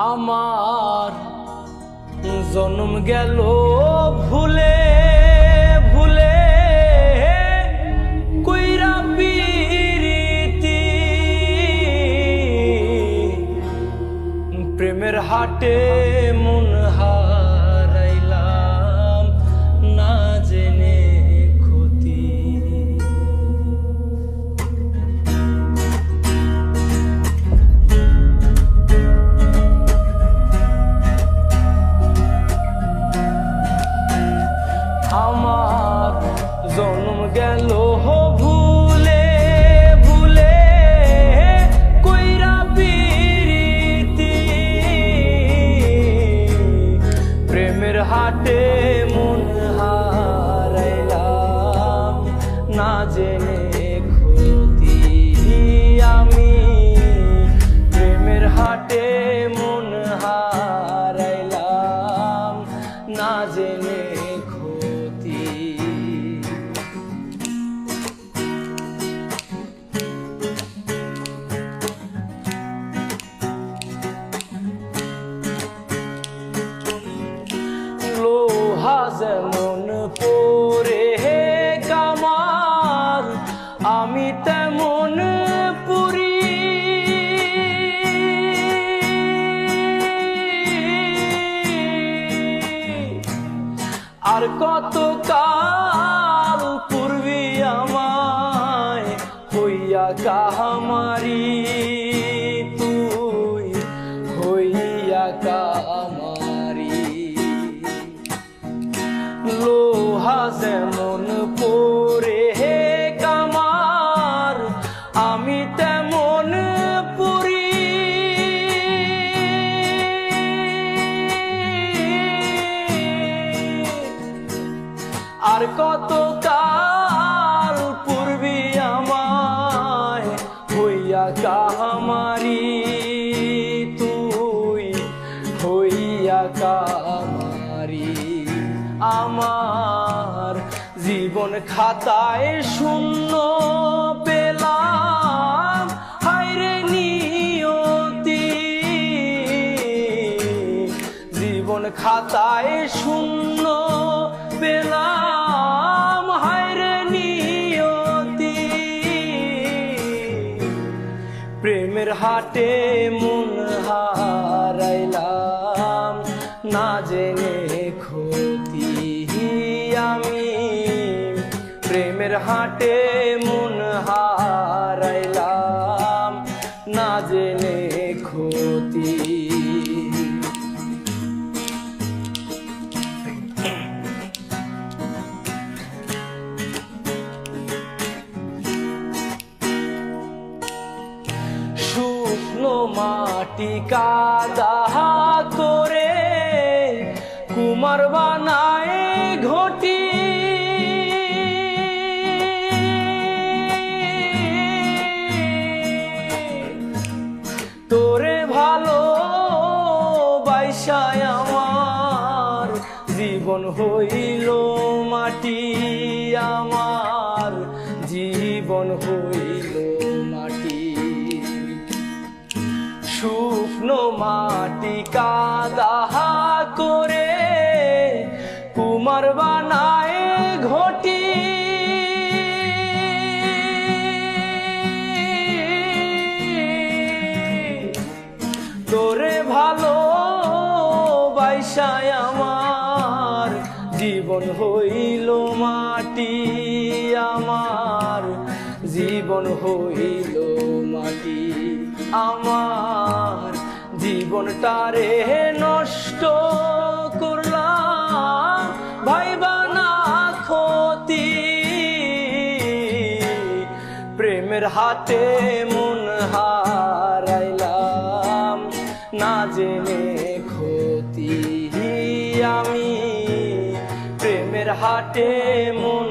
আমার জন্ম গেল ভুলে ভুলে কইরা পিরিতি প্রেমের হাটে মন হারাইলাম না জেনে ক্ষতি। আমার জন্ম গেল ভুলে ভুলে কইরা পিরিতি প্রেমের হাটে মন হারাইলাম না জেনে ক্ষতি। আমি প্রেমের হাটে মন হারাইলাম না জেনে যেমন পরে কামার আমি তেমন পুরি আর কত কাল পূর্বী আমায় হইয়া কাহামারি তুই হইয়া কামারি। লোহা যেমন পরে কামার আমি তেমন পুরি আর কত কাল পূর্বী আমায় হইয়া কাহামারি তুই হইয়া কামারি। আমার জীবন খাতায় শূন্য পেলাম হায়রে নিয়তি জীবন খাতায় শূন্য পেলাম হায়রে নিয়তি প্রেমের হাটে মন হারাইলাম না জেনে ক্ষতি। আমি প্রেমের হাটে মন হারাইলাম না জেনে ক্ষতি। শুকনো মাটি কাদা করে কুমার বানায় ঘটি তোরে ভালো বাইসায় আমার জীবন হইল মাটি আমার জীবন হইল মাটি। শুকনো মাটি কাদা করে কুমার বানায় ঘটি তোরে ভালো বাইসায় আমার জীবন হইল মাটি আমার জীবন হইল মাটি। আমার জীবনটারে নষ্ট করলাম ভাইবা না ক্ষতি প্রেমের হাটে মন হারাইলাম না জেনে ক্ষতি। আমি প্রেমের হাটে মন